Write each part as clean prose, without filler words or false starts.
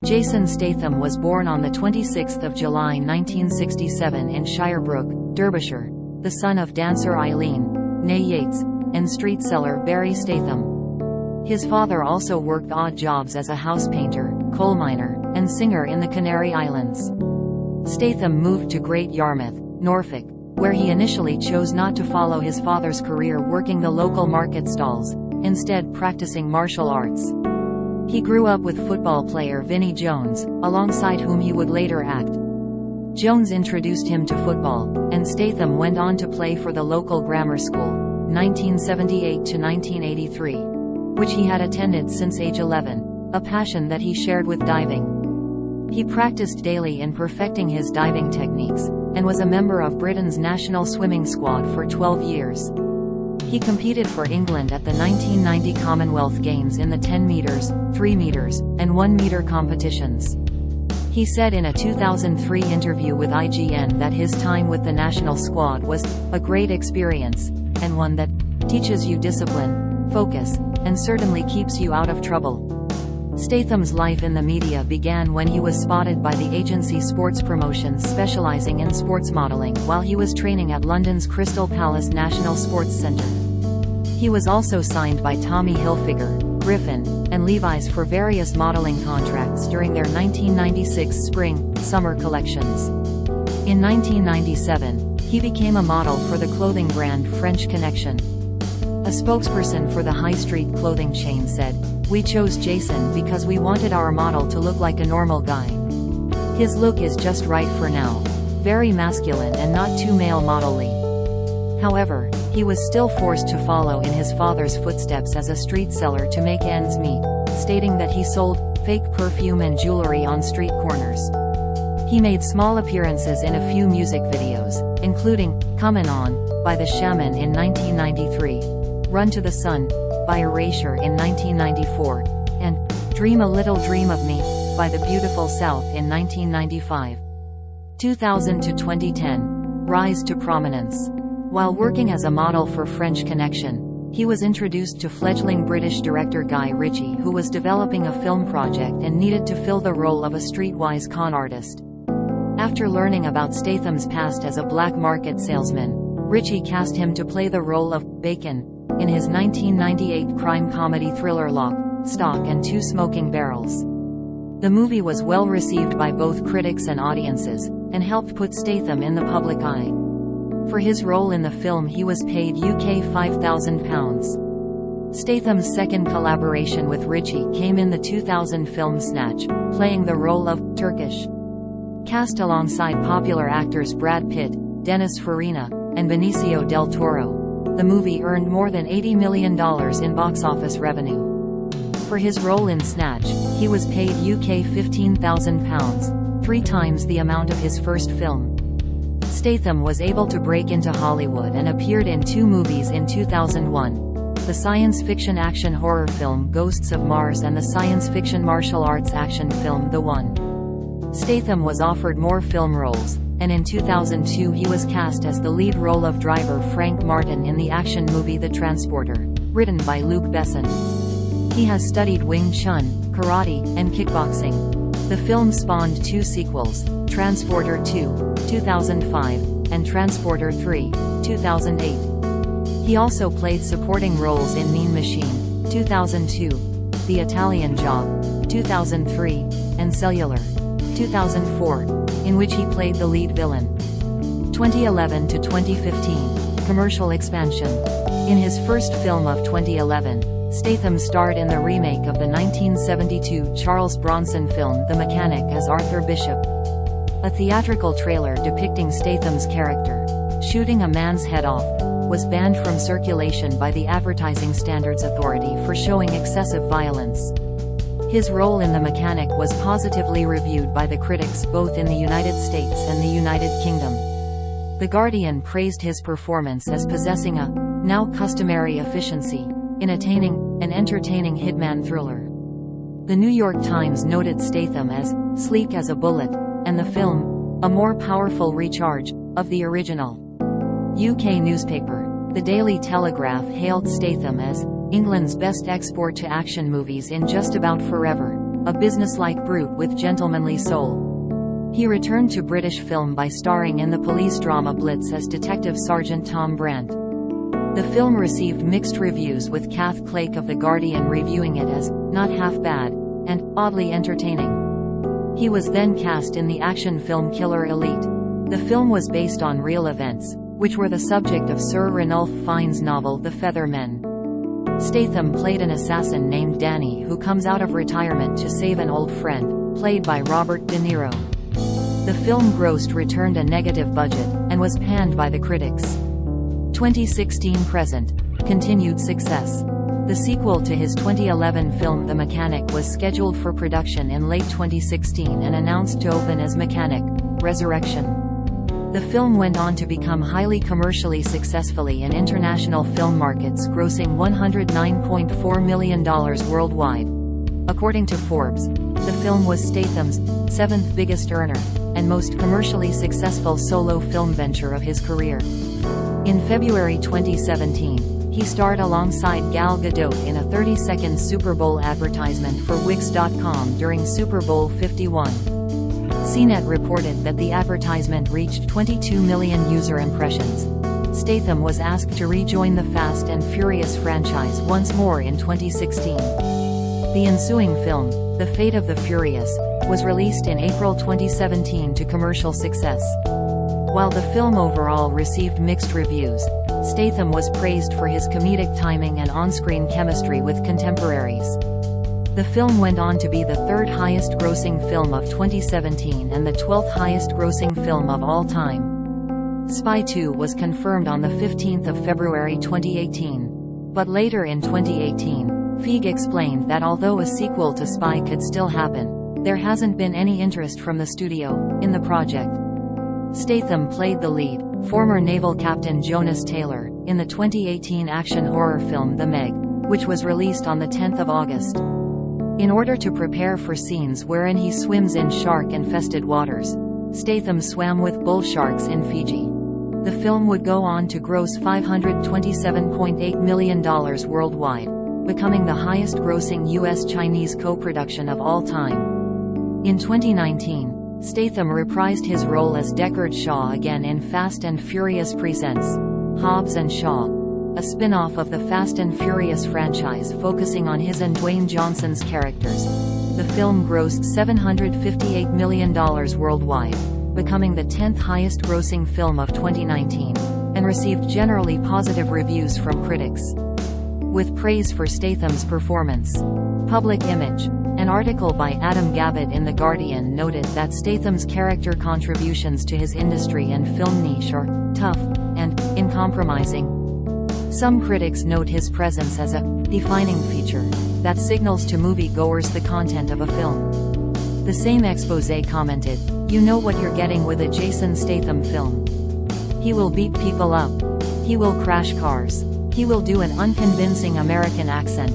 Jason Statham was born on 26 July 1967 in Shirebrook, Derbyshire, the son of dancer Eileen, née Yates, and street seller Barry Statham. His father also worked odd jobs as a house painter, coal miner, and singer in the Canary Islands. Statham moved to Great Yarmouth, Norfolk, where he initially chose not to follow his father's career working the local market stalls, instead practicing martial arts. He grew up with football player Vinnie Jones, alongside whom he would later act. Jones introduced him to football, and Statham went on to play for the local grammar school, 1978 to 1983, which he had attended since age 11, a passion that he shared with diving. He practiced daily in perfecting his diving techniques, and was a member of Britain's national swimming squad for 12 years. He competed for England at the 1990 Commonwealth Games in the 10 meters, 3 meters, and 1 meter competitions. He said in a 2003 interview with IGN that his time with the national squad was a great experience, and one that teaches you discipline, focus, and certainly keeps you out of trouble. Statham's life in the media began when he was spotted by the agency Sports Promotions specializing in sports modeling while he was training at London's Crystal Palace National Sports Centre. He was also signed by Tommy Hilfiger, Griffin, and Levi's for various modeling contracts during their 1996 spring-summer collections. In 1997, he became a model for the clothing brand French Connection. A spokesperson for the high street clothing chain said, "We chose Jason because we wanted our model to look like a normal guy. His look is just right for now. Very masculine and not too male model-y." However, he was still forced to follow in his father's footsteps as a street seller to make ends meet, stating that he sold fake perfume and jewelry on street corners. He made small appearances in a few music videos, including "Comin' On" by The Shaman in 1993, "Run to the Sun" by Erasure in 1994, and "Dream a Little Dream of Me" by The Beautiful South in 1995. 2000 to 2010. Rise to prominence. While working as a model for French Connection, he was introduced to fledgling British director Guy Ritchie, who was developing a film project and needed to fill the role of a streetwise con artist. After learning about Statham's past as a black market salesman, Ritchie cast him to play the role of Bacon in his 1998 crime comedy thriller Lock, Stock and Two Smoking Barrels. The movie was well received by both critics and audiences, and helped put Statham in the public eye. For his role in the film he was paid UK £5,000. Statham's second collaboration with Ritchie came in the 2000 film Snatch, playing the role of Turkish. Cast alongside popular actors Brad Pitt, Dennis Farina, and Benicio del Toro, the movie earned more than $80 million in box office revenue. For his role in Snatch, he was paid UK £15,000, 3 times the amount of his first film. Statham was able to break into Hollywood and appeared in 2 movies in 2001. The science fiction action horror film Ghosts of Mars and the science fiction martial arts action film The One. Statham was offered more film roles, and in 2002 he was cast as the lead role of driver Frank Martin in the action movie The Transporter, written by Luc Besson. He has studied Wing Chun, karate, and kickboxing. The film spawned 2 sequels, Transporter 2, 2005, and Transporter 3, 2008. He also played supporting roles in Mean Machine, 2002, The Italian Job, 2003, and Cellular, 2004, in which he played the lead villain. 2011 to 2015, commercial expansion. In his first film of 2011, Statham starred in the remake of the 1972 Charles Bronson film The Mechanic as Arthur Bishop. A theatrical trailer depicting Statham's character shooting a man's head off was banned from circulation by the Advertising Standards Authority for showing excessive violence. His role in The Mechanic was positively reviewed by the critics both in the United States and the United Kingdom. The Guardian praised his performance as possessing a now customary efficiency in attaining an entertaining hitman thriller. The New York Times noted Statham as sleek as a bullet, and the film a more powerful recharge of the original. UK newspaper The Daily Telegraph hailed Statham as England's best export to action movies in just about forever, a businesslike brute with gentlemanly soul. He returned to British film by starring in the police drama Blitz as Detective Sergeant Tom Brandt. The film received mixed reviews, with Kath Clake of The Guardian reviewing it as not half bad and oddly entertaining. He was then cast in the action film Killer Elite. The film was based on real events, which were the subject of Sir Ranulph Fiennes' novel The Feather Men. Statham played an assassin named Danny who comes out of retirement to save an old friend, played by Robert De Niro. The film returned a negative budget, and was panned by the critics. 2016 present. Continued success. The sequel to his 2011 film The Mechanic was scheduled for production in late 2016 and announced to open as Mechanic: Resurrection. The film went on to become highly commercially successful in international film markets, grossing $109.4 million worldwide. According to Forbes, the film was Statham's seventh biggest earner, and most commercially successful solo film venture of his career. In February 2017, he starred alongside Gal Gadot in a 30-second Super Bowl advertisement for Wix.com during Super Bowl 51. CNET reported that the advertisement reached 22 million user impressions. Statham was asked to rejoin the Fast and Furious franchise once more in 2016. The ensuing film, The Fate of the Furious, was released in April 2017 to commercial success. While the film overall received mixed reviews, Statham was praised for his comedic timing and on-screen chemistry with contemporaries. The film went on to be the third highest-grossing film of 2017 and the 12th highest-grossing film of all time. Spy 2 was confirmed on the 15th of February 2018. But later in 2018, Feig explained that although a sequel to Spy could still happen, there hasn't been any interest from the studio in the project. Statham played the lead, former naval captain Jonas Taylor, in the 2018 action horror film The Meg, which was released on the 10th of August. In order to prepare for scenes wherein he swims in shark-infested waters, Statham swam with bull sharks in Fiji. The film would go on to gross $527.8 million worldwide, becoming the highest-grossing U.S.-Chinese co-production of all time. In 2019, Statham reprised his role as Deckard Shaw again in Fast and Furious Presents Hobbs and Shaw, a spin-off of the Fast and Furious franchise focusing on his and Dwayne Johnson's characters. The film grossed $758 million worldwide, becoming the 10th highest-grossing film of 2019, and received generally positive reviews from critics, with praise for Statham's performance. Public Image. An article by Adam Gabbett in The Guardian noted that Statham's character contributions to his industry and film niche are tough and uncompromising. Some critics note his presence as a defining feature that signals to movie-goers the content of a film. The same exposé commented, "You know what you're getting with a Jason Statham film. He will beat people up. He will crash cars. He will do an unconvincing American accent."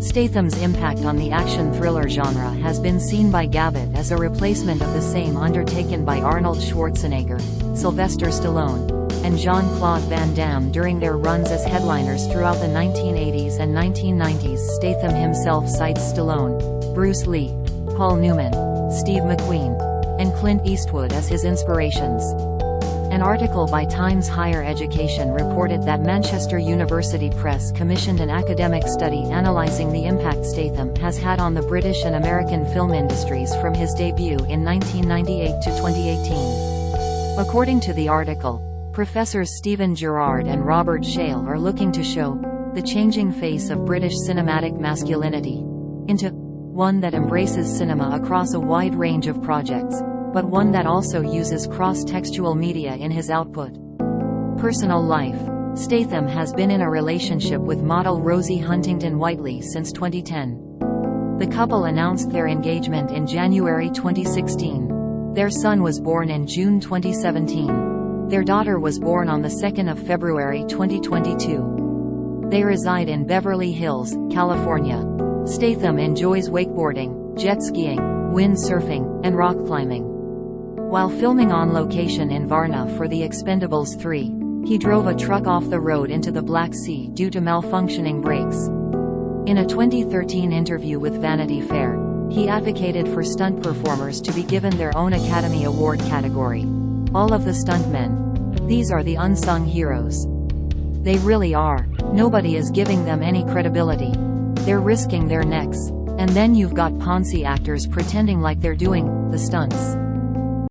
Statham's impact on the action thriller genre has been seen by Gabbett as a replacement of the same undertaken by Arnold Schwarzenegger, Sylvester Stallone, and Jean-Claude Van Damme during their runs as headliners throughout the 1980s and 1990s. Statham himself cites Stallone, Bruce Lee, Paul Newman, Steve McQueen, and Clint Eastwood as his inspirations. An article by Times Higher Education reported that Manchester University Press commissioned an academic study analysing the impact Statham has had on the British and American film industries from his debut in 1998 to 2018. According to the article, Professors Stephen Gerrard and Robert Shale are looking to show the changing face of British cinematic masculinity into one that embraces cinema across a wide range of projects, but one that also uses cross-textual media in his output. Personal life. Statham has been in a relationship with model Rosie Huntington-Whiteley since 2010. The couple announced their engagement in January 2016. Their son was born in June 2017. Their daughter was born on the 2nd of February 2022. They reside in Beverly Hills, California. Statham enjoys wakeboarding, jet skiing, windsurfing, and rock climbing. While filming on location in Varna for The Expendables 3, he drove a truck off the road into the Black Sea due to malfunctioning brakes. In a 2013 interview with Vanity Fair, He advocated for stunt performers to be given their own Academy Award category. All of the stuntmen. These are the unsung heroes. They really are. Nobody is giving them any credibility. They're risking their necks. And then you've got Ponzi actors pretending like they're doing the stunts.